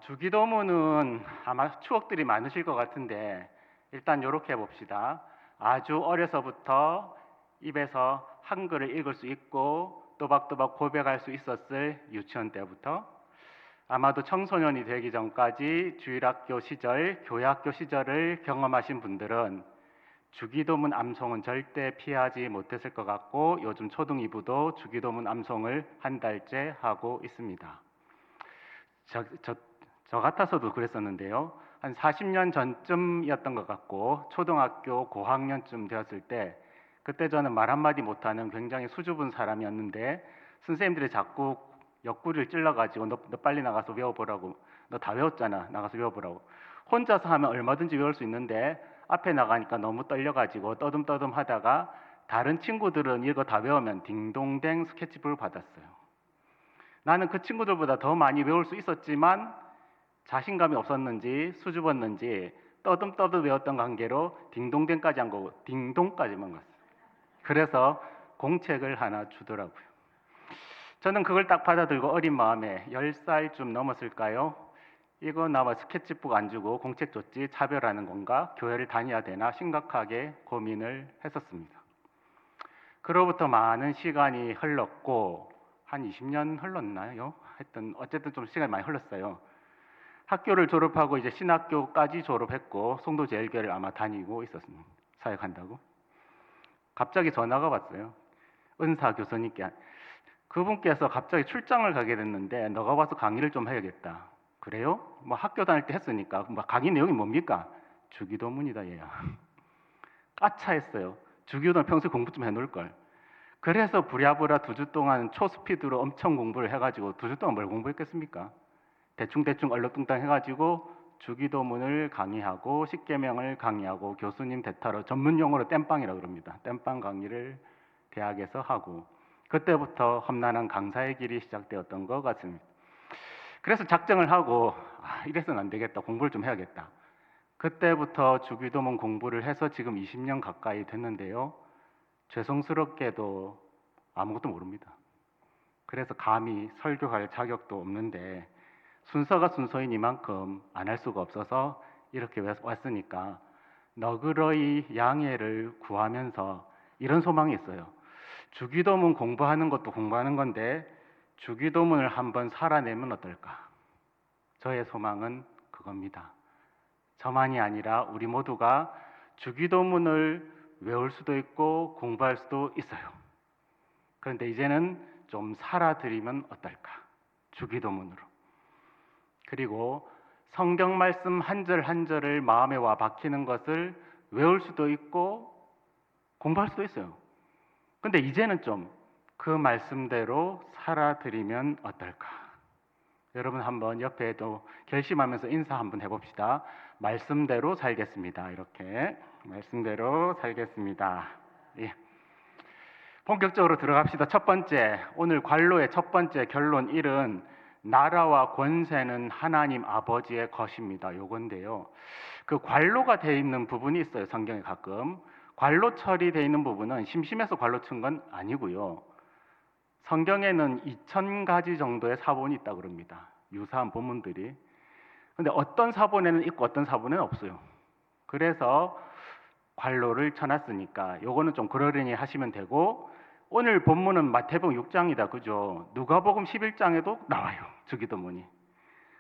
주기도문은 아마 추억들이 많으실 것 같은데 일단 이렇게 해봅시다. 아주 어려서부터 입에서 한글을 읽을 수 있고 또박또박 고백할 수 있었을 유치원 때부터 아마도 청소년이 되기 전까지 주일학교 시절, 교회학교 시절을 경험하신 분들은 주기도문 암송은 절대 피하지 못했을 것 같고 요즘 초등 2부도 주기도문 암송을 한 달째 하고 있습니다. 저 같아서도 그랬었는데요. 한 40년 전쯤이었던 것 같고 초등학교 고학년쯤 되었을 때 그때 저는 말 한마디 못하는 굉장히 수줍은 사람이었는데 선생님들이 자꾸 옆구리를 찔러가지고 너 빨리 나가서 외워보라고, 너 다 외웠잖아, 나가서 외워보라고. 혼자서 하면 얼마든지 외울 수 있는데 앞에 나가니까 너무 떨려가지고 떠듬떠듬 하다가 다른 친구들은 이거 다 외우면 딩동댕 스케치북을 받았어요. 나는 그 친구들보다 더 많이 외울 수 있었지만 자신감이 없었는지 수줍었는지 떠듬떠듬 외웠던 관계로 딩동댕까지 한 거고 딩동까지만 갔어요. 그래서 공책을 하나 주더라고요. 저는 그걸 딱 받아들고 어린 마음에 10살쯤 넘었을까요? 이거 나와 스케치북 안 주고 공책 줬지 차별하는 건가? 교회를 다녀야 되나? 심각하게 고민을 했었습니다. 그로부터 많은 시간이 흘렀고 한 20년 흘렀나요? 하여튼 어쨌든 좀 시간이 많이 흘렀어요. 학교를 졸업하고 이제 신학교까지 졸업했고 송도제일교회를 아마 다니고 있었습니다. 사역한다고. 갑자기 전화가 왔어요. 은사 교수님께. 그분께서 갑자기 출장을 가게 됐는데 너가 와서 강의를 좀 해야겠다. 그래요? 뭐 학교 다닐 때 했으니까. 뭐 강의 내용이 뭡니까? 주기도문이다 얘야. 까차했어요. 주기도는 평소에 공부 좀 해놓을 걸. 그래서 부랴부랴 2주 동안 초스피드로 엄청 공부를 해가지고 2주 동안 뭘 공부했겠습니까? 대충대충 얼렁뚱땅 해가지고 주기도문을 강의하고 십계명을 강의하고 교수님 대타로 전문 용어로 땜빵이라고 그럽니다. 땜빵 강의를 대학에서 하고 그때부터 험난한 강사의 길이 시작되었던 것 같습니다. 그래서 작정을 하고 이래서는 안 되겠다. 공부를 좀 해야겠다. 그때부터 주기도문 공부를 해서 지금 20년 가까이 됐는데요. 죄송스럽게도 아무것도 모릅니다. 그래서 감히 설교할 자격도 없는데 순서가 순서인 이만큼 안 할 수가 없어서 이렇게 왔으니까 너그러이 양해를 구하면서 이런 소망이 있어요. 주기도문 공부하는 것도 공부하는 건데 주기도문을 한번 살아내면 어떨까? 저의 소망은 그겁니다. 저만이 아니라 우리 모두가 주기도문을 외울 수도 있고 공부할 수도 있어요. 그런데 이제는 좀 살아드리면 어떨까? 주기도문으로. 그리고 성경 말씀 한 절 한 절을 마음에 와 박히는 것을 외울 수도 있고 공부할 수도 있어요. 근데 이제는 좀 그 말씀대로 살아드리면 어떨까? 여러분 한번 옆에도 결심하면서 인사 한번 해봅시다. 말씀대로 살겠습니다. 이렇게 말씀대로 살겠습니다. 예. 본격적으로 들어갑시다. 첫 번째, 오늘 관로의 첫 번째 결론 1은 나라와 권세는 하나님 아버지의 것입니다. 요건데요. 그 관로가 되어 있는 부분이 있어요. 성경에 가끔. 관로 처리되어 있는 부분은 심심해서 관로 친 건 아니고요. 성경에는 2000가지 정도의 사본이 있다고 그럽니다. 유사한 본문들이. 근데 어떤 사본에는 있고 어떤 사본에는 없어요. 그래서 관로를 쳐놨으니까 요거는 좀 그러려니 하시면 되고 오늘 본문은 마태복음 6장이다. 그죠? 누가복음 11장에도 나와요. 주기도문이.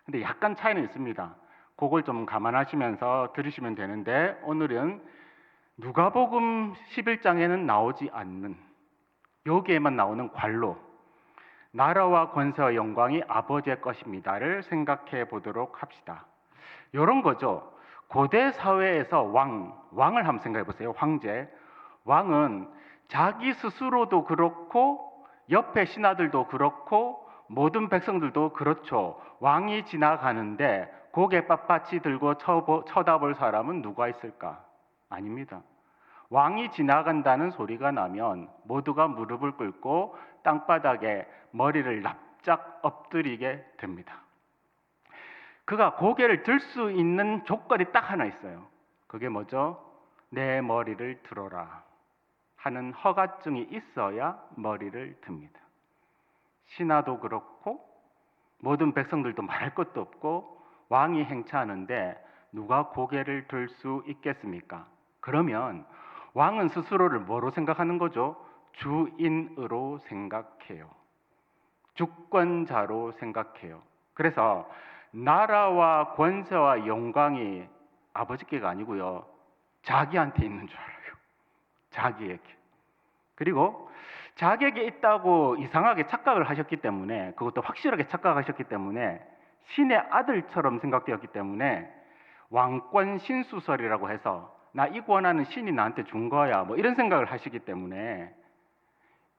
근데 약간 차이는 있습니다. 그걸 좀 감안하시면서 들으시면 되는데 오늘은 누가복음 11장에는 나오지 않는 여기에만 나오는 관로 나라와 권세와 영광이 아버지의 것입니다를 생각해 보도록 합시다. 이런 거죠. 고대 사회에서 왕을 한번 생각해 보세요. 황제. 왕은 자기 스스로도 그렇고 옆에 신하들도 그렇고 모든 백성들도 그렇죠. 왕이 지나가는데 고개 빳빳이 들고 쳐다볼 사람은 누가 있을까? 아닙니다. 왕이 지나간다는 소리가 나면 모두가 무릎을 꿇고 땅바닥에 머리를 납작 엎드리게 됩니다. 그가 고개를 들 수 있는 조건이 딱 하나 있어요. 그게 뭐죠? 내 머리를 들어라 하는 허가증이 있어야 머리를 듭니다. 신하도 그렇고 모든 백성들도 말할 것도 없고 왕이 행차하는데 누가 고개를 들 수 있겠습니까? 그러면 왕은 스스로를 뭐로 생각하는 거죠? 주인으로 생각해요. 주권자로 생각해요. 그래서 나라와 권세와 영광이 아버지께가 아니고요. 자기한테 있는 줄 알아요. 자기에게. 그리고 자기에게 있다고 이상하게 착각을 하셨기 때문에, 그것도 확실하게 착각하셨기 때문에 신의 아들처럼 생각되었기 때문에 왕권 신수설이라고 해서 나 이 권한은 신이 나한테 준 거야 뭐 이런 생각을 하시기 때문에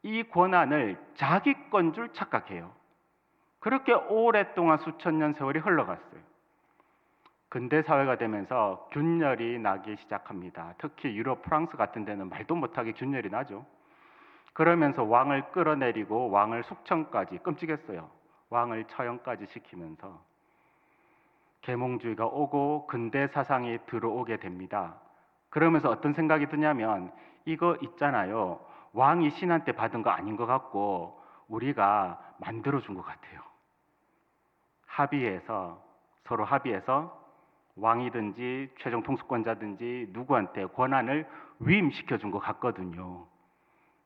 이 권한을 자기 건 줄 착각해요. 그렇게 오랫동안 수천 년 세월이 흘러갔어요. 근대 사회가 되면서 균열이 나기 시작합니다. 특히 유럽, 프랑스 같은 데는 말도 못하게 균열이 나죠. 그러면서 왕을 끌어내리고 왕을 숙청까지, 끔찍했어요. 왕을 처형까지 시키면서 계몽주의가 오고 근대 사상이 들어오게 됩니다. 그러면서 어떤 생각이 드냐면 이거 있잖아요. 왕이 신한테 받은 거 아닌 것 같고 우리가 만들어준 것 같아요. 합의해서, 서로 합의해서 왕이든지 최종 통수권자든지 누구한테 권한을 위임시켜 준 것 같거든요.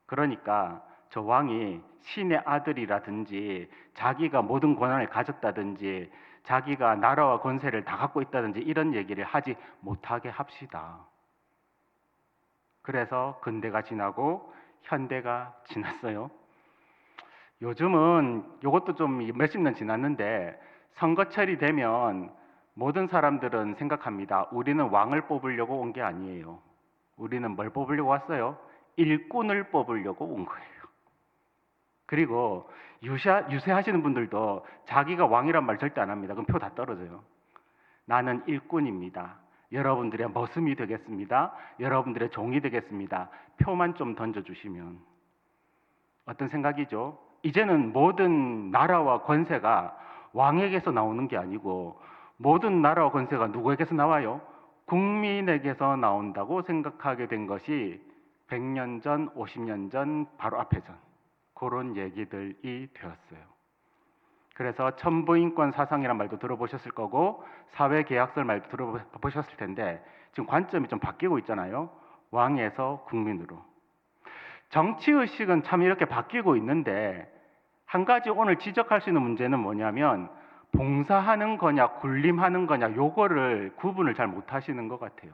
그러니까 저 왕이 신의 아들이라든지 자기가 모든 권한을 가졌다든지 자기가 나라와 권세를 다 갖고 있다든지 이런 얘기를 하지 못하게 합시다. 그래서 근대가 지나고 현대가 지났어요. 요즘은 이것도 좀 몇십 년 지났는데 선거철이 되면 모든 사람들은 생각합니다. 우리는 왕을 뽑으려고 온 게 아니에요. 우리는 뭘 뽑으려고 왔어요? 일꾼을 뽑으려고 온 거예요. 그리고 유세하시는 분들도 자기가 왕이란 말 절대 안 합니다. 그럼 표 다 떨어져요. 나는 일꾼입니다. 여러분들의 머슴이 되겠습니다. 여러분들의 종이 되겠습니다. 표만 좀 던져주시면. 어떤 생각이죠? 이제는 모든 나라와 권세가 왕에게서 나오는 게 아니고 모든 나라와 권세가 누구에게서 나와요? 국민에게서 나온다고 생각하게 된 것이 100년 전, 50년 전, 바로 앞에 전 그런 얘기들이 되었어요. 그래서 천부인권 사상이란 말도 들어보셨을 거고 사회계약설 말도 들어보셨을 텐데 지금 관점이 좀 바뀌고 있잖아요. 왕에서 국민으로. 정치의식은 참 이렇게 바뀌고 있는데 한 가지 오늘 지적할 수 있는 문제는 뭐냐면 봉사하는 거냐 군림하는 거냐 요거를 구분을 잘 못하시는 것 같아요.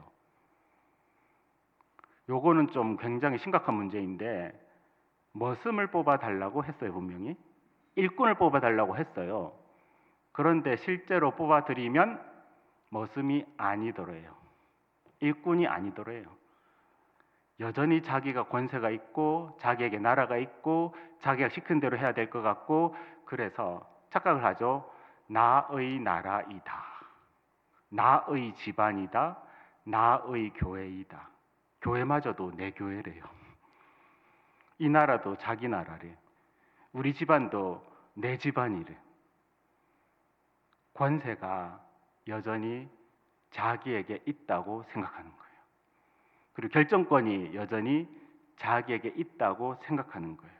요거는 좀 굉장히 심각한 문제인데 머슴을 뽑아달라고 했어요. 분명히 일꾼을 뽑아달라고 했어요. 그런데 실제로 뽑아드리면 머슴이 아니더래요. 일꾼이 아니더래요. 여전히 자기가 권세가 있고 자기에게 나라가 있고 자기가 시킨 대로 해야 될 것 같고 그래서 착각을 하죠. 나의 나라이다. 나의 집안이다. 나의 교회이다. 교회마저도 내 교회래요. 이 나라도 자기 나라래. 우리 집안도 내 집안이래. 권세가 여전히 자기에게 있다고 생각하는 거예요. 그리고 결정권이 여전히 자기에게 있다고 생각하는 거예요.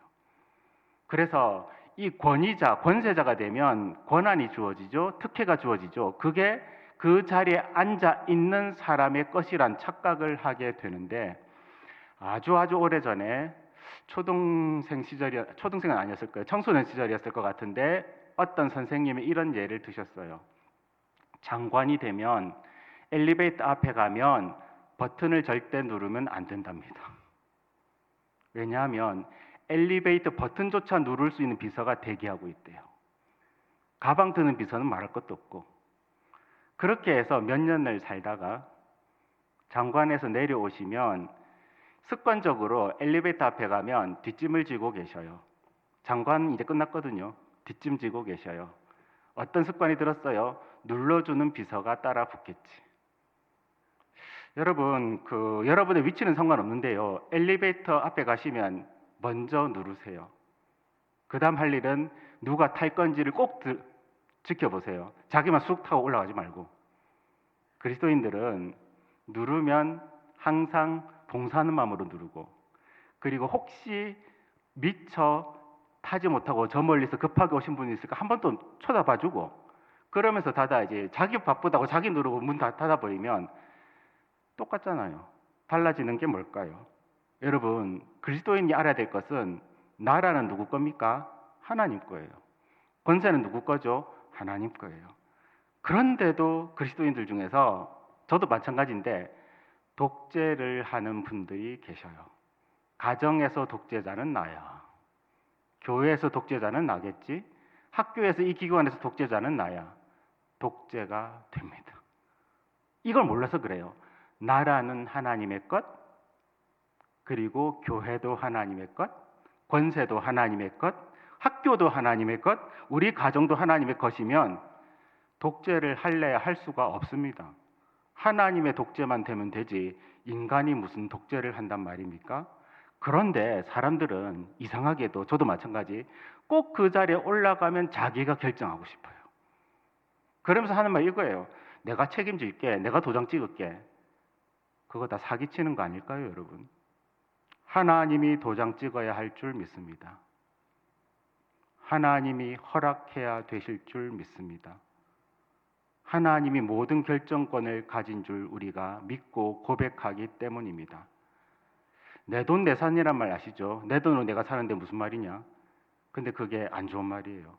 그래서 이 권위자, 권세자가 되면 권한이 주어지죠. 특혜가 주어지죠. 그게 그 자리에 앉아 있는 사람의 것이란 착각을 하게 되는데 아주 오래전에 초등생은 아니었을 거예요. 청소년 시절이었을 것 같은데 어떤 선생님이 이런 예를 드셨어요. 장관이 되면 엘리베이터 앞에 가면 버튼을 절대 누르면 안 된답니다. 왜냐하면 엘리베이터 버튼조차 누를 수 있는 비서가 대기하고 있대요. 가방 드는 비서는 말할 것도 없고. 그렇게 해서 몇 년을 살다가 장관에서 내려오시면 습관적으로 엘리베이터 앞에 가면 뒷짐을 지고 계셔요. 장관 이제 끝났거든요. 뒷짐 지고 계셔요. 어떤 습관이 들었어요? 눌러주는 비서가 따라 붙겠지. 여러분, 여러분의 위치는 상관없는데요. 엘리베이터 앞에 가시면 먼저 누르세요. 그 다음 할 일은 누가 탈 건지를 꼭 지켜보세요. 자기만 쑥 타고 올라가지 말고. 그리스도인들은 누르면 항상 봉사하는 마음으로 누르고 그리고 혹시 미처 타지 못하고 저 멀리서 급하게 오신 분이 있으니까 한 번 또 쳐다봐주고 그러면서 이제 자기 바쁘다고 자기 누르고 문 다 닫아버리면 똑같잖아요. 달라지는 게 뭘까요? 여러분, 그리스도인이 알아야 될 것은 나라는 누구 겁니까? 하나님 거예요. 권세는 누구 거죠? 하나님 거예요. 그런데도 그리스도인들 중에서 저도 마찬가지인데 독재를 하는 분들이 계셔요. 가정에서 독재자는 나야. 교회에서 독재자는 나겠지. 학교에서 이 기관에서 독재자는 나야. 독재가 됩니다. 이걸 몰라서 그래요. 나라는 하나님의 것, 그리고 교회도 하나님의 것, 권세도 하나님의 것, 학교도 하나님의 것, 우리 가정도 하나님의 것이면 독재를 할래야 할 수가 없습니다. 하나님의 독재만 되면 되지 인간이 무슨 독재를 한단 말입니까? 그런데 사람들은 이상하게도 저도 마찬가지 꼭 그 자리에 올라가면 자기가 결정하고 싶어요. 그러면서 하는 말 이거예요. 내가 책임질게. 내가 도장 찍을게. 그거 다 사기치는 거 아닐까요, 여러분? 하나님이 도장 찍어야 할 줄 믿습니다. 하나님이 허락해야 되실 줄 믿습니다. 하나님이 모든 결정권을 가진 줄 우리가 믿고 고백하기 때문입니다. 내 돈 내 산이란 말 아시죠? 내 돈으로 내가 사는데 무슨 말이냐? 근데 그게 안 좋은 말이에요.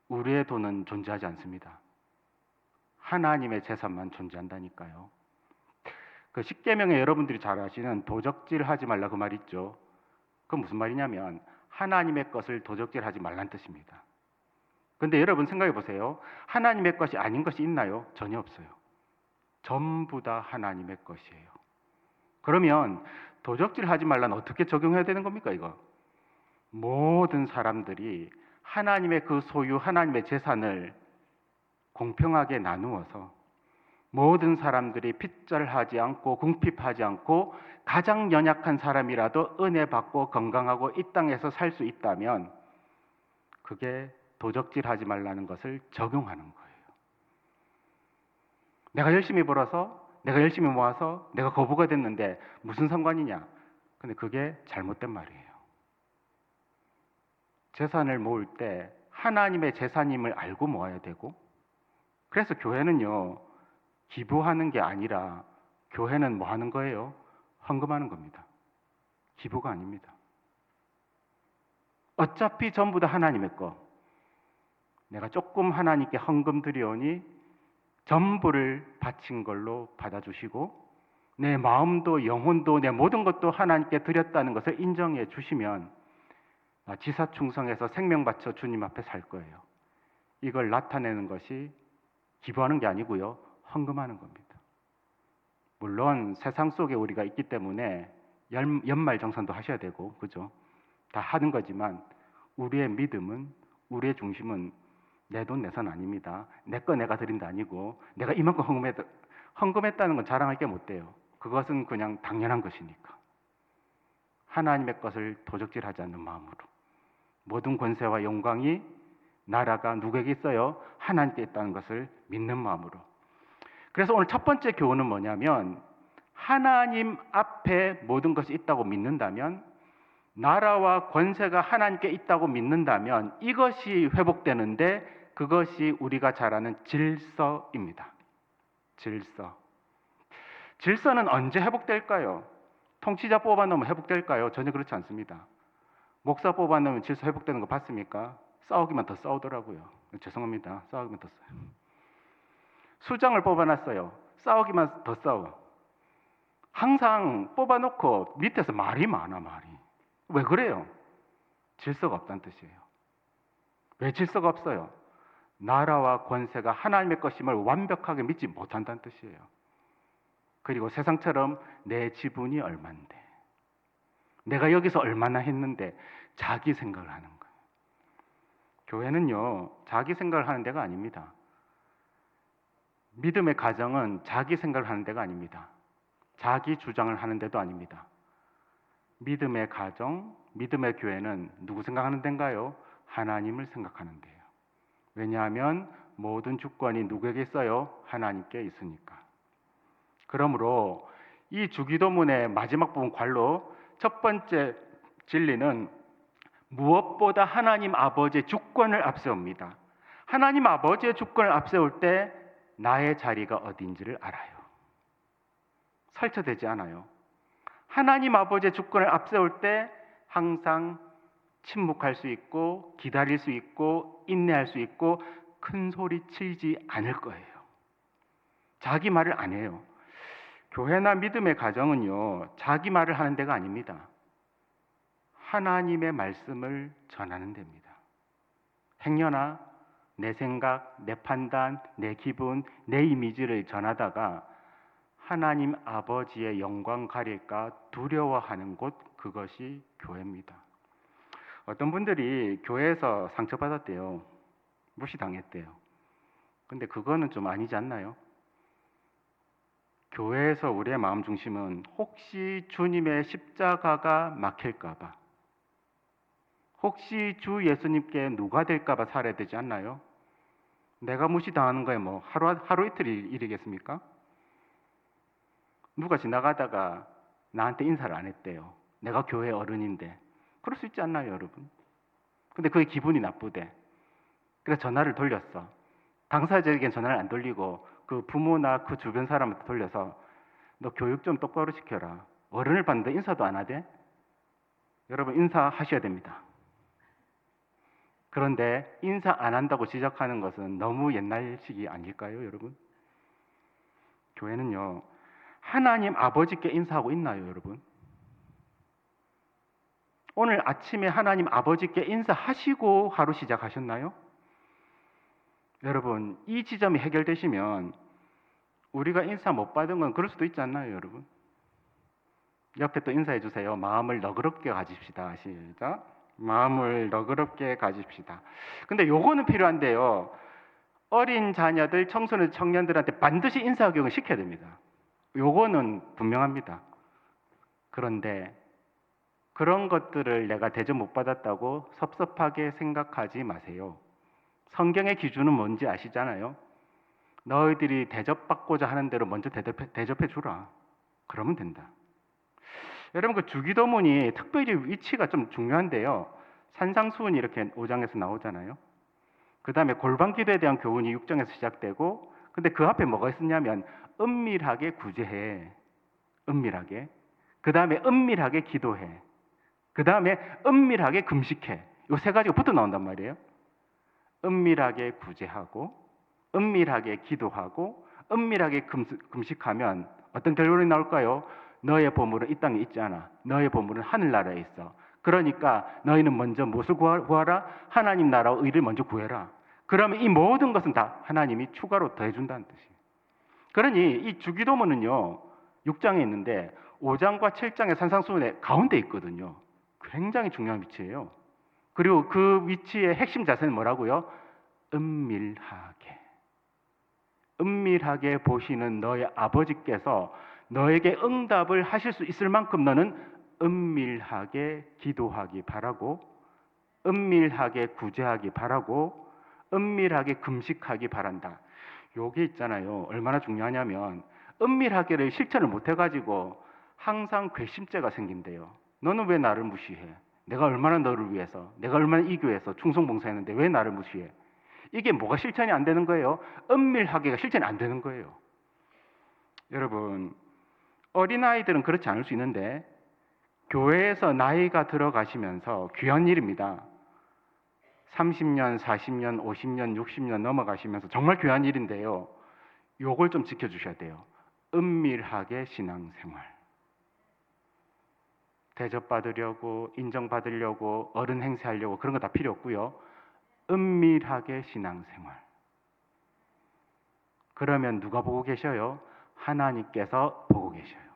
우리의 돈은 존재하지 않습니다. 하나님의 재산만 존재한다니까요. 그 십계명에 여러분들이 잘 아시는 도적질하지 말라 그 말 있죠. 그건 무슨 말이냐면 하나님의 것을 도적질하지 말란 뜻입니다. 근데 여러분 생각해 보세요. 하나님의 것이 아닌 것이 있나요? 전혀 없어요. 전부 다 하나님의 것이에요. 그러면 도적질하지 말란 어떻게 적용해야 되는 겁니까, 이거? 모든 사람들이 하나님의 그 소유, 하나님의 재산을 공평하게 나누어서 모든 사람들이 핏절하지 않고 궁핍하지 않고 가장 연약한 사람이라도 은혜 받고 건강하고 이 땅에서 살 수 있다면 그게 도적질하지 말라는 것을 적용하는 거예요. 내가 열심히 벌어서 내가 열심히 모아서 내가 거부가 됐는데 무슨 상관이냐? 근데 그게 잘못된 말이에요. 재산을 모을 때 하나님의 재산임을 알고 모아야 되고 그래서 교회는요. 기부하는 게 아니라 교회는 뭐 하는 거예요? 헌금하는 겁니다. 기부가 아닙니다. 어차피 전부 다 하나님의 거. 내가 조금 하나님께 헌금 드리오니 전부를 바친 걸로 받아주시고 내 마음도 영혼도 내 모든 것도 하나님께 드렸다는 것을 인정해 주시면 지사충성해서 생명 바쳐 주님 앞에 살 거예요. 이걸 나타내는 것이 기부하는 게 아니고요. 헌금하는 겁니다. 물론 세상 속에 우리가 있기 때문에 연말정산도 하셔야 되고 그죠? 다 하는 거지만 우리의 믿음은 우리의 중심은 내 돈 내산 아닙니다. 내 거 내가 드린 게 아니고 내가 이만큼 헌금했다는 건 자랑할 게 못 돼요. 그것은 그냥 당연한 것이니까. 하나님의 것을 도적질하지 않는 마음으로 모든 권세와 영광이 나라가 누구에게 있어요? 하나님께 있다는 것을 믿는 마음으로. 그래서 오늘 첫 번째 교훈은 뭐냐면 하나님 앞에 모든 것이 있다고 믿는다면 나라와 권세가 하나님께 있다고 믿는다면 이것이 회복되는데 그것이 우리가 잘 아는 질서입니다. 질서. 질서는 언제 회복될까요? 통치자 뽑아놓으면 회복될까요? 전혀 그렇지 않습니다. 목사 뽑아놓으면 질서 회복되는 거 봤습니까? 싸우기만 더 싸우더라고요. 죄송합니다. 싸우기만 더 싸워요. 수장을 뽑아놨어요. 싸우기만 더 싸워. 항상 뽑아놓고 밑에서 말이 많아, 말이. 왜 그래요? 질서가 없다는 뜻이에요. 왜 질서가 없어요? 나라와 권세가 하나님의 것임을 완벽하게 믿지 못한다는 뜻이에요. 그리고 세상처럼 내 지분이 얼만데, 내가 여기서 얼마나 했는데 자기 생각을 하는 거예요. 교회는요, 자기 생각을 하는 데가 아닙니다. 믿음의 가정은 자기 생각을 하는 데가 아닙니다. 자기 주장을 하는 데도 아닙니다. 믿음의 가정, 믿음의 교회는 누구 생각하는 데인가요? 하나님을 생각하는 데예요. 왜냐하면 모든 주권이 누구에게 있어요? 하나님께 있으니까. 그러므로 이 주기도문의 마지막 부분 관로 첫 번째 진리는 무엇보다 하나님 아버지의 주권을 앞세웁니다. 하나님 아버지의 주권을 앞세울 때 나의 자리가 어디인지를 알아요. 설쳐되지 않아요. 하나님 아버지의 주권을 앞세울 때 항상 침묵할 수 있고 기다릴 수 있고 인내할 수 있고 큰 소리 치지 않을 거예요. 자기 말을 안 해요. 교회나 믿음의 가정은요, 자기 말을 하는 데가 아닙니다. 하나님의 말씀을 전하는 데입니다. 행여나 내 생각, 내 판단, 내 기분, 내 이미지를 전하다가 하나님 아버지의 영광 가릴까 두려워하는 곳, 그것이 교회입니다. 어떤 분들이 교회에서 상처받았대요. 무시당했대요. 근데 그거는 좀 아니지 않나요? 교회에서 우리의 마음 중심은 혹시 주님의 십자가가 막힐까봐, 혹시 주 예수님께 누가 될까봐 살아야 되지 않나요? 내가 무시당하는 거에 뭐 하루 이틀 일이겠습니까? 누가 지나가다가 나한테 인사를 안 했대요. 내가 교회 어른인데. 그럴 수 있지 않나요, 여러분? 근데 그게 기분이 나쁘대. 그래서 전화를 돌렸어. 당사자에겐 전화를 안 돌리고 그 부모나 그 주변 사람한테 돌려서 너 교육 좀 똑바로 시켜라. 어른을 봤는데 인사도 안 하대? 여러분, 인사하셔야 됩니다. 그런데 인사 안 한다고 지적하는 것은 너무 옛날식이 아닐까요, 여러분? 교회는요, 하나님 아버지께 인사하고 있나요, 여러분? 오늘 아침에 하나님 아버지께 인사하시고 하루 시작하셨나요? 여러분, 이 지점이 해결되시면 우리가 인사 못 받은 건 그럴 수도 있지 않나요, 여러분? 옆에 또 인사해 주세요. 마음을 너그럽게 가집시다. 시작. 마음을 너그럽게 가집시다. 근데 요거는 필요한데요. 어린 자녀들, 청소년, 청년들한테 반드시 인사 교육을 시켜야 됩니다. 요거는 분명합니다. 그런데 그런 것들을 내가 대접 못 받았다고 섭섭하게 생각하지 마세요. 성경의 기준은 뭔지 아시잖아요. 너희들이 대접받고자 하는 대로 먼저 대접해 주라. 그러면 된다. 여러분, 그 주기도문이 특별히 위치가 좀 중요한데요. 산상수훈이 이렇게 5장에서 나오잖아요. 그 다음에 골방기도에 대한 교훈이 6장에서 시작되고, 근데 그 앞에 뭐가 있었냐면 은밀하게 구제해. 은밀하게. 그 다음에 은밀하게 기도해. 그 다음에 은밀하게 금식해. 이 세 가지가 붙어 나온단 말이에요. 은밀하게 구제하고, 은밀하게 기도하고, 은밀하게 금식하면 어떤 결론이 나올까요? 너의 보물은 이 땅에 있지 않아. 너의 보물은 하늘나라에 있어. 그러니까 너희는 먼저 무엇을 구하라? 하나님 나라와 의를 먼저 구해라. 그러면 이 모든 것은 다 하나님이 추가로 더해준다는 뜻이에요. 그러니 이 주기도문은요, 6장에 있는데 5장과 7장의 산상수훈의 가운데 있거든요. 굉장히 중요한 위치예요. 그리고 그 위치의 핵심 자세는 뭐라고요? 은밀하게. 은밀하게 보시는 너의 아버지께서 너에게 응답을 하실 수 있을 만큼 너는 은밀하게 기도하기 바라고, 은밀하게 구제하기 바라고, 은밀하게 금식하기 바란다. 요게 있잖아요. 얼마나 중요하냐면 은밀하게를 실천을 못 해가지고 항상 괘씸죄가 생긴대요. 너는 왜 나를 무시해? 내가 얼마나 너를 위해서, 내가 얼마나 이 교회에서 충성봉사했는데 왜 나를 무시해? 이게 뭐가 실천이 안 되는 거예요? 은밀하게가 실천이 안 되는 거예요. 여러분, 어린아이들은 그렇지 않을 수 있는데 교회에서 나이가 들어가시면서 귀한 일입니다. 30년, 40년, 50년, 60년 넘어가시면서 정말 귀한 일인데요. 요걸 좀 지켜주셔야 돼요. 은밀하게 신앙생활. 대접받으려고, 인정받으려고, 어른 행세하려고 그런 거 다 필요 없고요. 은밀하게 신앙생활. 그러면 누가 보고 계셔요? 하나님께서 보고 계셔요.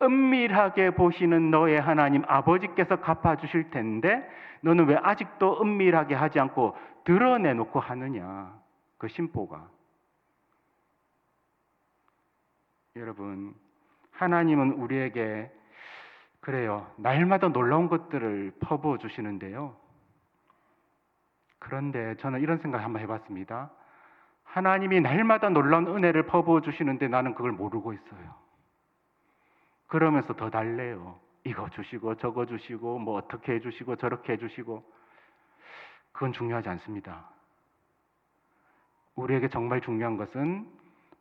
은밀하게 보시는 너의 하나님 아버지께서 갚아주실 텐데 너는 왜 아직도 은밀하게 하지 않고 드러내놓고 하느냐? 그 심보가. 여러분, 하나님은 우리에게 그래요. 날마다 놀라운 것들을 퍼부어 주시는데요. 그런데 저는 이런 생각 한번 해봤습니다. 하나님이 날마다 놀라운 은혜를 퍼부어 주시는데 나는 그걸 모르고 있어요. 그러면서 더 달래요. 이거 주시고 저거 주시고 뭐 어떻게 해주시고 저렇게 해주시고 그건 중요하지 않습니다. 우리에게 정말 중요한 것은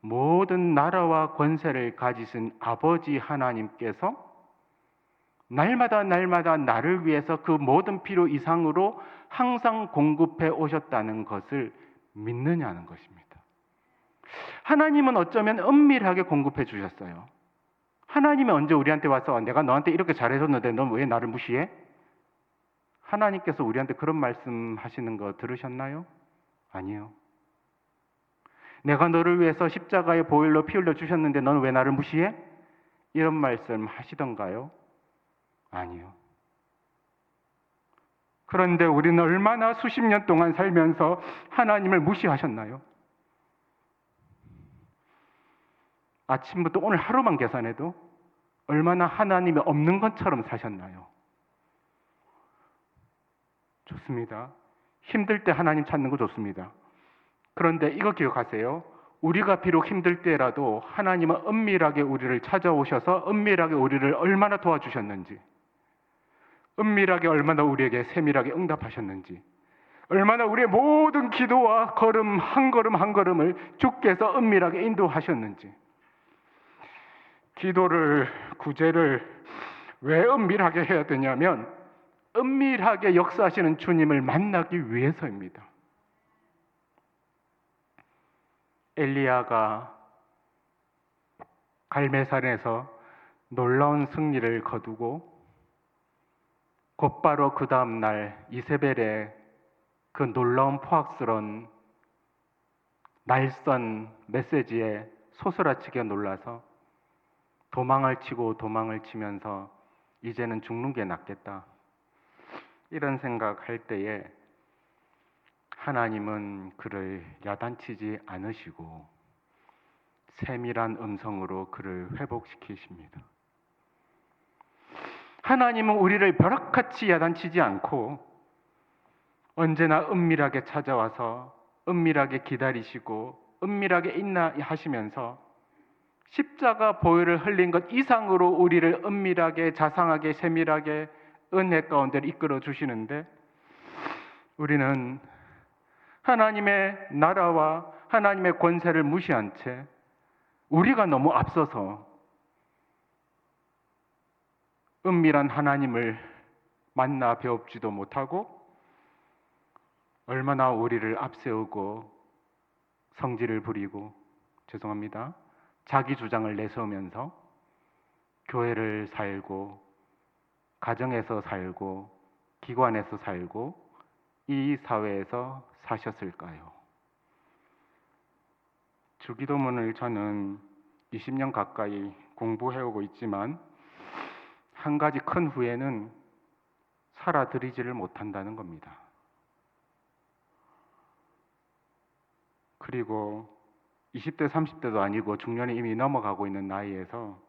모든 나라와 권세를 가지신 아버지 하나님께서 날마다 나를 위해서 그 모든 필요 이상으로 항상 공급해 오셨다는 것을 믿느냐는 것입니다. 하나님은 어쩌면 은밀하게 공급해 주셨어요. 하나님이 언제 우리한테 와서 내가 너한테 이렇게 잘해줬는데 넌 왜 나를 무시해? 하나님께서 우리한테 그런 말씀 하시는 거 들으셨나요? 아니요. 내가 너를 위해서 십자가의 보혈로 피 흘려 주셨는데 넌 왜 나를 무시해? 이런 말씀 하시던가요? 아니요. 그런데 우리는 얼마나 수십 년 동안 살면서 하나님을 무시하셨나요? 아침부터 오늘 하루만 계산해도 얼마나 하나님이 없는 것처럼 사셨나요? 좋습니다. 힘들 때 하나님 찾는 거 좋습니다. 그런데 이거 기억하세요. 우리가 비록 힘들 때라도 하나님은 은밀하게 우리를 찾아오셔서 은밀하게 우리를 얼마나 도와주셨는지, 은밀하게 얼마나 우리에게 세밀하게 응답하셨는지, 얼마나 우리의 모든 기도와 걸음 한 걸음을 주께서 은밀하게 인도하셨는지, 기도를, 구제를 왜 은밀하게 해야 되냐면 은밀하게 역사하시는 주님을 만나기 위해서입니다. 엘리야가 갈멜산에서 놀라운 승리를 거두고 곧바로 그 다음 날 이세벨의 그 놀라운 포악스러운 날선 메시지에 소스라치게 놀라서 도망을 치면서 이제는 죽는 게 낫겠다. 이런 생각할 때에 하나님은 그를 야단치지 않으시고 세밀한 음성으로 그를 회복시키십니다. 하나님은 우리를 벼락같이 야단치지 않고 언제나 은밀하게 찾아와서 은밀하게 기다리시고 은밀하게 인하하시면서 십자가 보혈을 흘린 것 이상으로 우리를 은밀하게 자상하게 세밀하게 은혜 가운데 이끌어 주시는데 우리는 하나님의 나라와 하나님의 권세를 무시한 채 우리가 너무 앞서서 은밀한 하나님을 만나 배웁지도 못하고 얼마나 우리를 앞세우고 성질을 부리고 자기 주장을 내세우면서 교회를 살고 가정에서 살고 기관에서 살고 이 사회에서 사셨을까요? 주기도문을 저는 20년 가까이 공부해오고 있지만 한 가지 큰 후회는 살아들이지를 못한다는 겁니다. 그리고 20대, 30대도 아니고 중년이 이미 넘어가고 있는 나이에서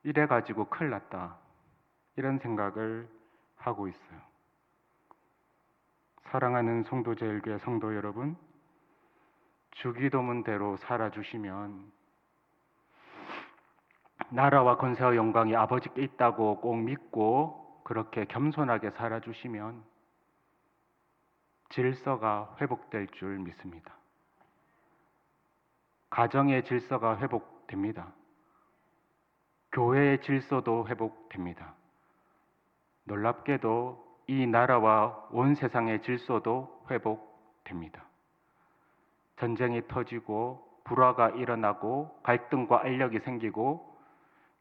이래가지고 큰일 났다. 이런 생각을 하고 있어요. 사랑하는 송도제일교회 성도 여러분, 주기도문대로 살아주시면 나라와 권세와 영광이 아버지께 있다고 꼭 믿고 그렇게 겸손하게 살아주시면 질서가 회복될 줄 믿습니다. 가정의 질서가 회복됩니다. 교회의 질서도 회복됩니다. 놀랍게도 이 나라와 온 세상의 질서도 회복됩니다. 전쟁이 터지고 불화가 일어나고 갈등과 알력이 생기고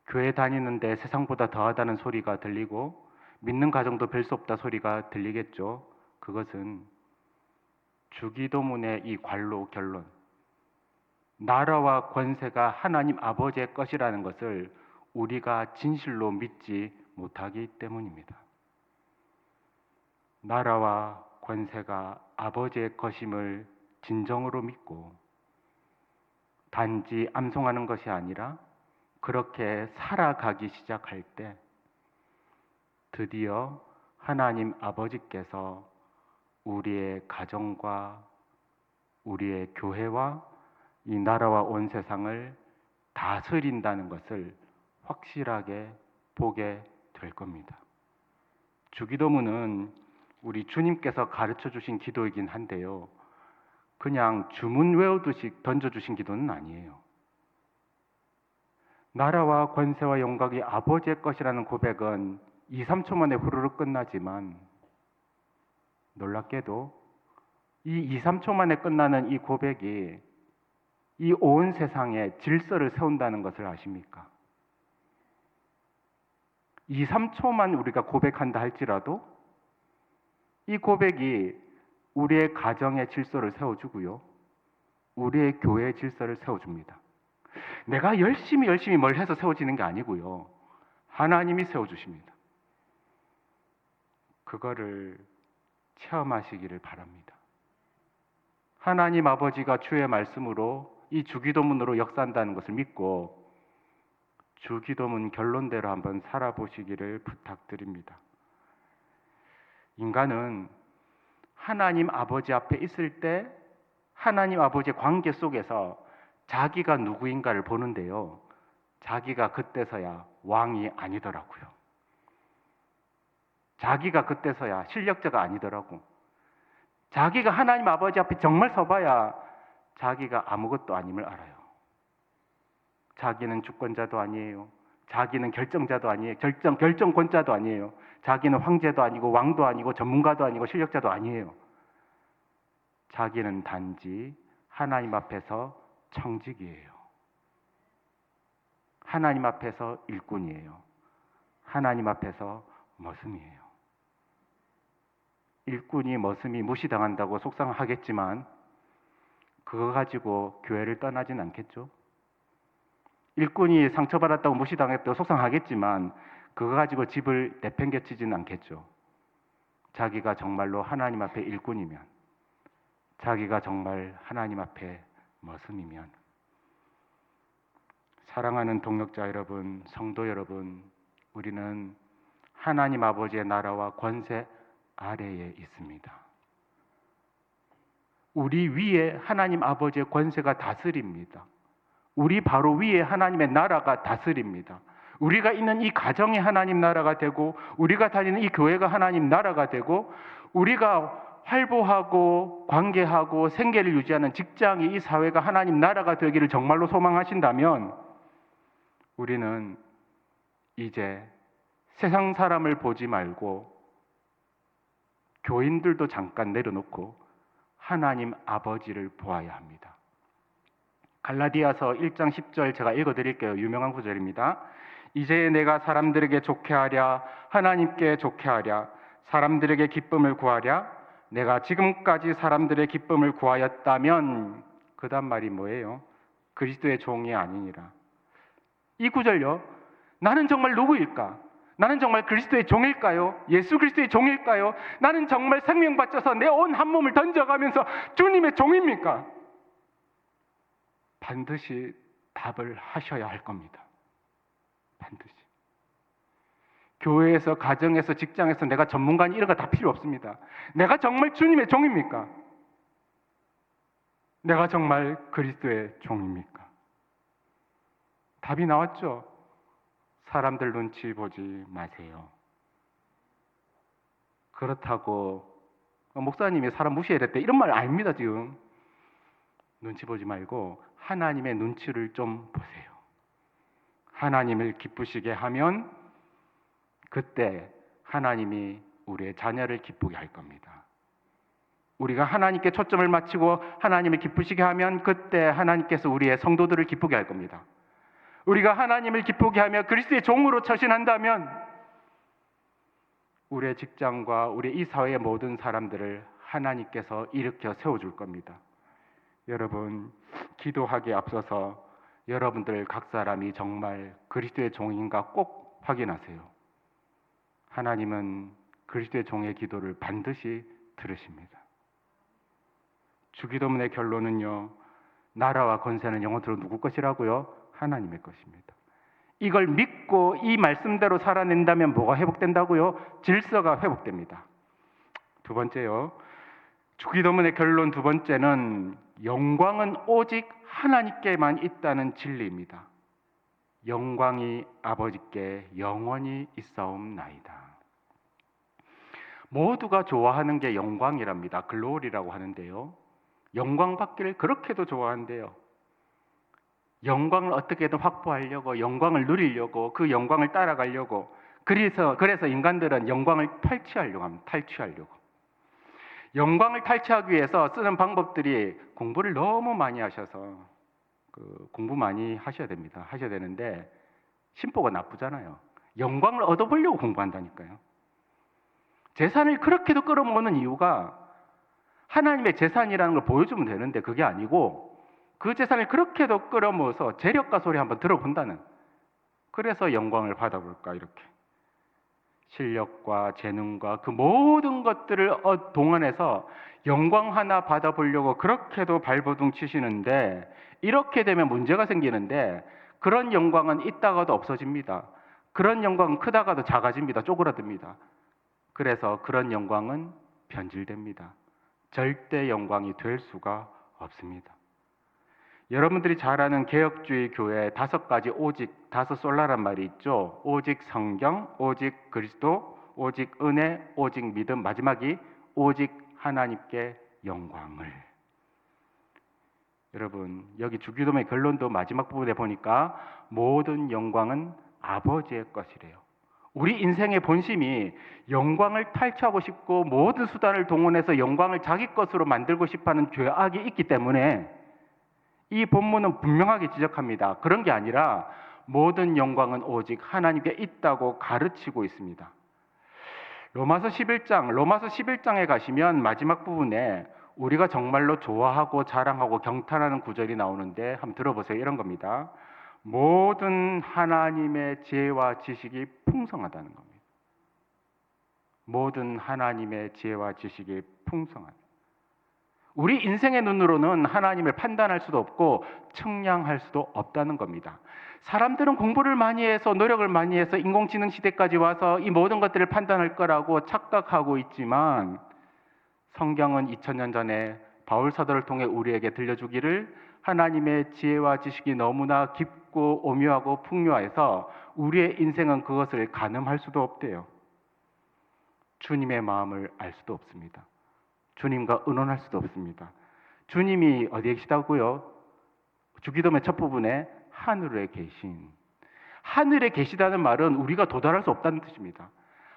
교회 다니는데 세상보다 더하다는 소리가 들리고 믿는 가정도 별 수 없다 소리가 들리겠죠. 그것은 주기도문의 이 관로 결론, 나라와 권세가 하나님 아버지의 것이라는 것을 우리가 진실로 믿지 못하기 때문입니다. 나라와 권세가 아버지의 것임을 진정으로 믿고 단지 암송하는 것이 아니라 그렇게 살아가기 시작할 때 드디어 하나님 아버지께서 우리의 가정과 우리의 교회와 이 나라와 온 세상을 다스린다는 것을 확실하게 보게 될 겁니다. 주기도문은 우리 주님께서 가르쳐 주신 기도이긴 한데요. 그냥 주문 외우듯이 던져주신 기도는 아니에요. 나라와 권세와 영광이 아버지의 것이라는 고백은 2, 3초 만에 후루룩 끝나지만 놀랍게도 이 2, 3초 만에 끝나는 이 고백이 이 온 세상에 질서를 세운다는 것을 아십니까? 2, 3초만 우리가 고백한다 할지라도 이 고백이 우리의 가정의 질서를 세워주고요. 우리의 교회의 질서를 세워줍니다. 내가 열심히 뭘 해서 세워지는 게 아니고요. 하나님이 세워주십니다. 그거를 체험하시기를 바랍니다. 하나님 아버지가 주의 말씀으로 이 주기도문으로 역사한다는 것을 믿고 주기도문 결론대로 한번 살아보시기를 부탁드립니다. 인간은 하나님 아버지 앞에 있을 때 하나님 아버지의 관계 속에서 자기가 누구인가를 보는데요. 자기가 그때서야 왕이 아니더라고요. 자기가 그때서야 실력자가 아니더라고. 자기가 하나님 아버지 앞에 정말 서봐야 자기가 아무것도 아님을 알아요. 자기는 주권자도 아니에요. 자기는 결정자도 아니에요. 결정권자도 아니에요. 자기는 황제도 아니고 왕도 아니고 전문가도 아니고 실력자도 아니에요. 자기는 단지 하나님 앞에서 청직이에요. 하나님 앞에서 일꾼이에요. 하나님 앞에서 머슴이에요. 일꾼이 머슴이 무시당한다고 속상하겠지만 그거 가지고 교회를 떠나진 않겠죠. 일꾼이 상처받았다고 무시당했다고 속상하겠지만 그거 가지고 집을 내팽개치지는 않겠죠. 자기가 정말로 하나님 앞에 일꾼이면, 자기가 정말 하나님 앞에 머슴이면. 사랑하는 동역자 여러분, 성도 여러분, 우리는 하나님 아버지의 나라와 권세 아래에 있습니다. 우리 위에 하나님 아버지의 권세가 다스립니다. 우리 바로 위에 하나님의 나라가 다스립니다. 우리가 있는 이 가정이 하나님 나라가 되고 우리가 다니는 이 교회가 하나님 나라가 되고 우리가 활보하고 관계하고 생계를 유지하는 직장이 이 사회가 하나님 나라가 되기를 정말로 소망하신다면 우리는 이제 세상 사람을 보지 말고 교인들도 잠깐 내려놓고 하나님 아버지를 보아야 합니다. 갈라디아서 1장 10절 제가 읽어드릴게요. 유명한 구절입니다. 이제 내가 사람들에게 좋게 하랴 하나님께 좋게 하랴 사람들에게 기쁨을 구하랴 내가 지금까지 사람들의 기쁨을 구하였다면 그 다음 말이 뭐예요? 그리스도의 종이 아니니라. 이 구절요. 나는 정말 누구일까? 나는 정말 그리스도의 종일까요? 예수 그리스도의 종일까요? 나는 정말 생명 바쳐서 내 온 한 몸을 던져가면서 주님의 종입니까? 반드시 답을 하셔야 할 겁니다. 반드시. 교회에서, 가정에서, 직장에서 내가 전문가니 이런 거 다 필요 없습니다. 내가 정말 주님의 종입니까? 내가 정말 그리스도의 종입니까? 답이 나왔죠? 사람들 눈치 보지 마세요. 그렇다고 목사님이 사람 무시해야 됐대 이런 말 아닙니다. 지금 눈치 보지 말고 하나님의 눈치를 좀 보세요. 하나님을 기쁘시게 하면 그때 하나님이 우리의 자녀를 기쁘게 할 겁니다. 우리가 하나님께 초점을 맞추고 하나님을 기쁘시게 하면 그때 하나님께서 우리의 성도들을 기쁘게 할 겁니다. 우리가 하나님을 기쁘게 하며 그리스도의 종으로 처신한다면 우리의 직장과 우리 이 사회의 모든 사람들을 하나님께서 일으켜 세워줄 겁니다. 여러분, 기도하기에 앞서서 여러분들 각 사람이 정말 그리스도의 종인가 꼭 확인하세요. 하나님은 그리스도의 종의 기도를 반드시 들으십니다. 주기도문의 결론은요. 나라와 권세는 영원토록 누구 것이라고요? 하나님의 것입니다. 이걸 믿고 이 말씀대로 살아낸다면 뭐가 회복된다고요? 질서가 회복됩니다. 두 번째요. 주기도문의 결론 두 번째는 영광은 오직 하나님께만 있다는 진리입니다. 영광이 아버지께 영원히 있사옵나이다. 모두가 좋아하는 게 영광이랍니다. 글로리라고 하는데요. 영광 받기를 그렇게도 좋아한대요. 영광을 어떻게든 확보하려고, 영광을 누리려고, 그 영광을 따라가려고, 그래서 인간들은 영광을 탈취하려고 합니다. 탈취하려고. 영광을 탈취하기 위해서 쓰는 방법들이, 공부를 너무 많이 하셔서 공부 많이 하셔야 됩니다. 하셔야 되는데 심보가 나쁘잖아요. 영광을 얻어보려고 공부한다니까요. 재산을 그렇게도 끌어모으는 이유가 하나님의 재산이라는 걸 보여주면 되는데 그게 아니고, 그 재산을 그렇게도 끌어모아서 재력가 소리 한번 들어본다는, 그래서 영광을 받아볼까, 이렇게 실력과 재능과 그 모든 것들을 동원해서 영광 하나 받아보려고 그렇게도 발버둥 치시는데, 이렇게 되면 문제가 생기는데, 그런 영광은 있다가도 없어집니다. 그런 영광은 크다가도 작아집니다. 쪼그라듭니다. 그래서 그런 영광은 변질됩니다. 절대 영광이 될 수가 없습니다. 여러분들이 잘 아는 개혁주의 교회 5가지 오직, 5솔라란 말이 있죠. 오직 성경, 오직 그리스도, 오직 은혜, 오직 믿음, 마지막이 오직 하나님께 영광을. 여러분, 여기 주기도문의 결론도 마지막 부분에 보니까 모든 영광은 아버지의 것이래요. 우리 인생의 본심이 영광을 탈취하고 싶고 모든 수단을 동원해서 영광을 자기 것으로 만들고 싶어하는 죄악이 있기 때문에 이 본문은 분명하게 지적합니다. 그런 게 아니라 모든 영광은 오직 하나님께 있다고 가르치고 있습니다. 로마서 11장에 가시면 마지막 부분에 우리가 정말로 좋아하고 자랑하고 경탄하는 구절이 나오는데 한번 들어보세요. 이런 겁니다. 모든 하나님의 지혜와 지식이 풍성하다는 겁니다. 모든 하나님의 지혜와 지식이 풍성하다. 우리 인생의 눈으로는 하나님을 판단할 수도 없고 측량할 수도 없다는 겁니다. 사람들은 공부를 많이 해서 노력을 많이 해서 인공지능 시대까지 와서 이 모든 것들을 판단할 거라고 착각하고 있지만, 성경은 2000년 전에 바울 사도를 통해 우리에게 들려주기를 하나님의 지혜와 지식이 너무나 깊고 오묘하고 풍요해서 우리의 인생은 그것을 가늠할 수도 없대요. 주님의 마음을 알 수도 없습니다. 주님과 의논할 수도 없습니다. 주님이 어디에 계시다고요? 주기도문의 첫 부분에 하늘에 계신. 하늘에 계시다는 말은 우리가 도달할 수 없다는 뜻입니다.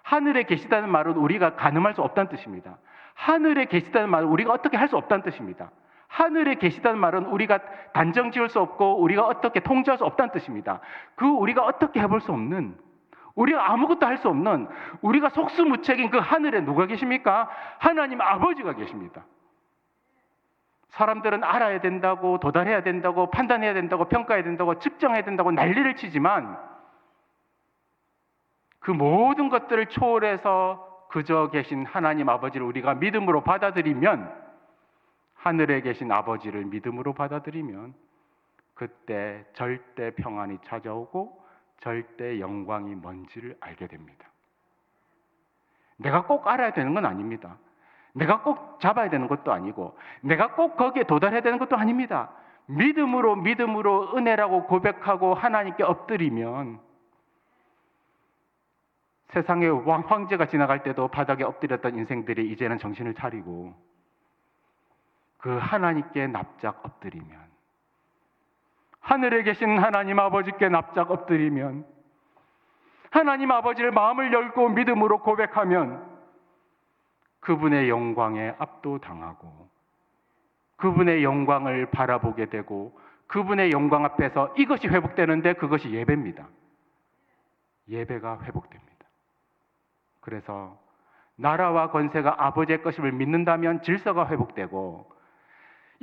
하늘에 계시다는 말은 우리가 가늠할 수 없다는 뜻입니다. 하늘에 계시다는 말은 우리가 어떻게 할 수 없다는 뜻입니다. 하늘에 계시다는 말은 우리가 단정 지을 수 없고 우리가 어떻게 통제할 수 없다는 뜻입니다. 우리가 어떻게 해볼 수 없는, 우리가 아무것도 할 수 없는, 우리가 속수무책인 그 하늘에 누가 계십니까? 하나님 아버지가 계십니다. 사람들은 알아야 된다고, 도달해야 된다고, 판단해야 된다고, 평가해야 된다고, 측정해야 된다고 난리를 치지만, 그 모든 것들을 초월해서 그저 계신 하나님 아버지를 우리가 믿음으로 받아들이면, 하늘에 계신 아버지를 믿음으로 받아들이면 그때 절대 평안이 찾아오고 절대 영광이 뭔지를 알게 됩니다. 내가 꼭 알아야 되는 건 아닙니다. 내가 꼭 잡아야 되는 것도 아니고 내가 꼭 거기에 도달해야 되는 것도 아닙니다. 믿음으로 은혜라고 고백하고 하나님께 엎드리면, 세상의 황제가 지나갈 때도 바닥에 엎드렸던 인생들이 이제는 정신을 차리고 그 하나님께 납작 엎드리면, 하늘에 계신 하나님 아버지께 납작 엎드리면, 하나님 아버지를 마음을 열고 믿음으로 고백하면 그분의 영광에 압도당하고 그분의 영광을 바라보게 되고, 그분의 영광 앞에서 이것이 회복되는데 그것이 예배입니다. 예배가 회복됩니다. 그래서 나라와 권세가 아버지의 것임을 믿는다면 질서가 회복되고,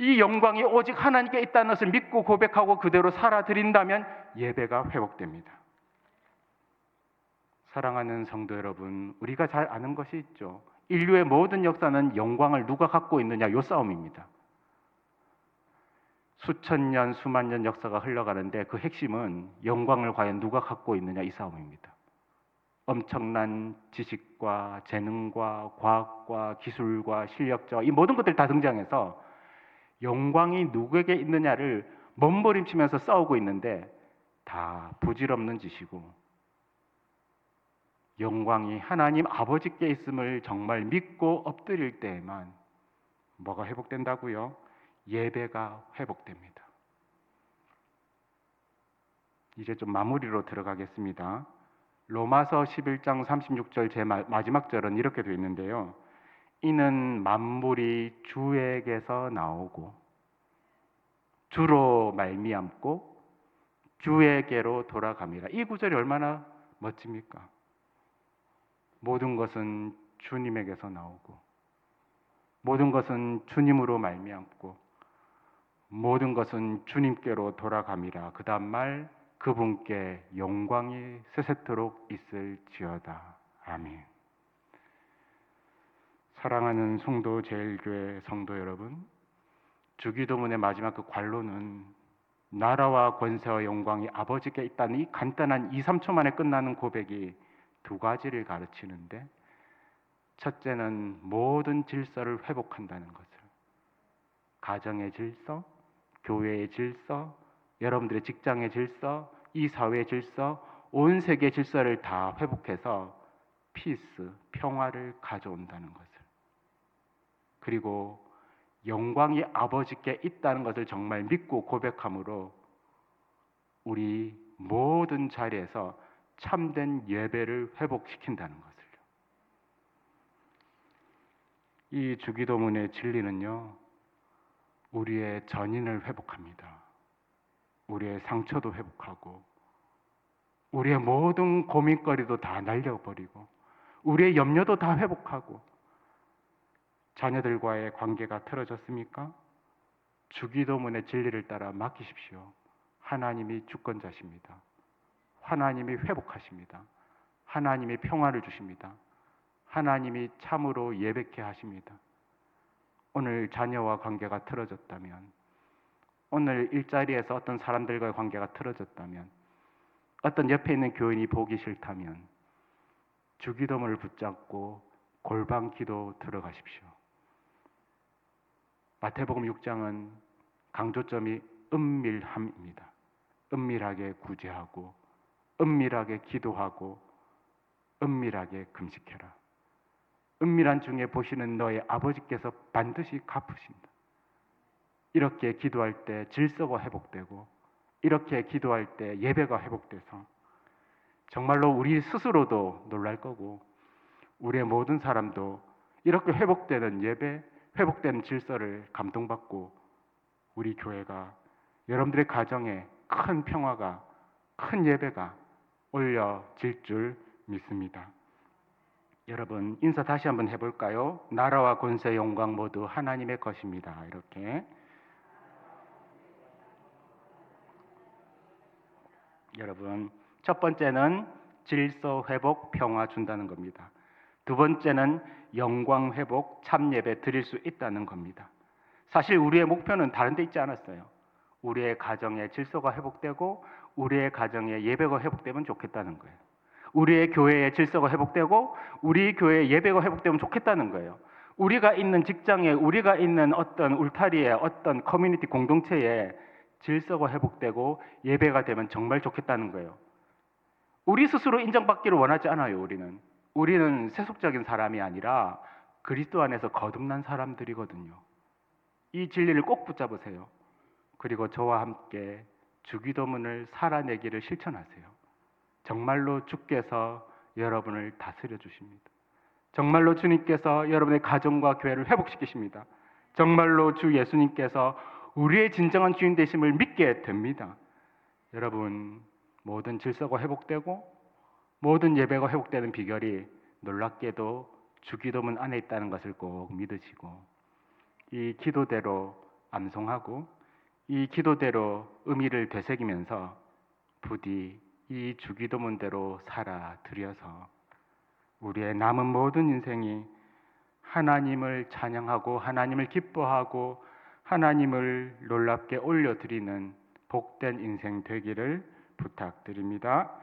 이 영광이 오직 하나님께 있다는 것을 믿고 고백하고 그대로 살아드린다면 예배가 회복됩니다. 사랑하는 성도 여러분, 우리가 잘 아는 것이 있죠. 인류의 모든 역사는 영광을 누가 갖고 있느냐, 요 싸움입니다. 수천 년, 수만 년 역사가 흘러가는데 그 핵심은 영광을 과연 누가 갖고 있느냐, 이 싸움입니다. 엄청난 지식과 재능과 과학과 기술과 실력자, 이 모든 것들이 다 등장해서 영광이 누구에게 있느냐를 몸부림치면서 싸우고 있는데, 다 부질없는 짓이고 영광이 하나님 아버지께 있음을 정말 믿고 엎드릴 때에만 뭐가 회복된다고요? 예배가 회복됩니다. 이제 좀 마무리로 들어가겠습니다. 로마서 11장 36절 제 마지막 절은 이렇게 되어 있는데요. 이는 만물이 주에게서 나오고 주로 말미암고 주에게로 돌아갑니다. 이 구절이 얼마나 멋집니까? 모든 것은 주님에게서 나오고 모든 것은 주님으로 말미암고 모든 것은 주님께로 돌아갑니다. 그 다음 말 그분께 영광이 세세토록 있을지어다. 아멘. 사랑하는 송도 제일교회 성도 여러분, 주기도문의 마지막 그 관로는 나라와 권세와 영광이 아버지께 있다는 이 간단한 2, 3초 만에 끝나는 고백이 두 가지를 가르치는데, 첫째는 모든 질서를 회복한다는 것을, 가정의 질서, 교회의 질서, 여러분들의 직장의 질서, 이 사회의 질서, 온 세계의 질서를 다 회복해서 피스, 평화를 가져온다는 것을, 그리고 영광이 아버지께 있다는 것을 정말 믿고 고백함으로 우리 모든 자리에서 참된 예배를 회복시킨다는 것을요. 이 주기도문의 진리는요, 우리의 전인을 회복합니다. 우리의 상처도 회복하고 우리의 모든 고민거리도 다 날려버리고 우리의 염려도 다 회복하고, 자녀들과의 관계가 틀어졌습니까? 주기도문의 진리를 따라 맡기십시오. 하나님이 주권자십니다. 하나님이 회복하십니다. 하나님이 평화를 주십니다. 하나님이 참으로 예배케 하십니다. 오늘 자녀와 관계가 틀어졌다면, 오늘 일자리에서 어떤 사람들과의 관계가 틀어졌다면, 어떤 옆에 있는 교인이 보기 싫다면 주기도문을 붙잡고 골방 기도 들어가십시오. 마태복음 6장은 강조점이 은밀함입니다. 은밀하게 구제하고 은밀하게 기도하고 은밀하게 금식해라. 은밀한 중에 보시는 너의 아버지께서 반드시 갚으신다. 이렇게 기도할 때 질서가 회복되고, 이렇게 기도할 때 예배가 회복돼서 정말로 우리 스스로도 놀랄 거고 우리의 모든 사람도 이렇게 회복되는 예배, 회복되는 질서를 감동받고 우리 교회가, 여러분들의 가정에 큰 평화가, 큰 예배가 올려질 줄 믿습니다. 여러분, 인사 다시 한번 해볼까요? 나라와 권세, 영광 모두 하나님의 것입니다. 이렇게. 여러분, 첫 번째는 질서 회복, 평화 준다는 겁니다. 두 번째는 영광 회복, 참 예배 드릴 수 있다는 겁니다. 사실 우리의 목표는 다른 데 있지 않았어요. 우리의 가정의 질서가 회복되고 우리의 가정의 예배가 회복되면 좋겠다는 거예요. 우리의 교회의 질서가 회복되고 우리 교회의 예배가 회복되면 좋겠다는 거예요. 우리가 있는 직장에, 우리가 있는 어떤 울타리에, 어떤 커뮤니티 공동체에 질서가 회복되고 예배가 되면 정말 좋겠다는 거예요. 우리 스스로 인정받기를 원하지 않아요. 우리는 세속적인 사람이 아니라 그리스도 안에서 거듭난 사람들이거든요. 이 진리를 꼭 붙잡으세요. 그리고 저와 함께 주기도문을 살아내기를 실천하세요. 정말로 주께서 여러분을 다스려 주십니다. 정말로 주님께서 여러분의 가정과 교회를 회복시키십니다. 정말로 주 예수님께서 우리의 진정한 주인 되심을 믿게 됩니다. 여러분, 모든 질서가 회복되고 모든 예배가 회복되는 비결이 놀랍게도 주기도문 안에 있다는 것을 꼭 믿으시고, 이 기도대로 암송하고 이 기도대로 의미를 되새기면서 부디 이 주기도문대로 살아들여서 우리의 남은 모든 인생이 하나님을 찬양하고 하나님을 기뻐하고 하나님을 놀랍게 올려드리는 복된 인생 되기를 부탁드립니다.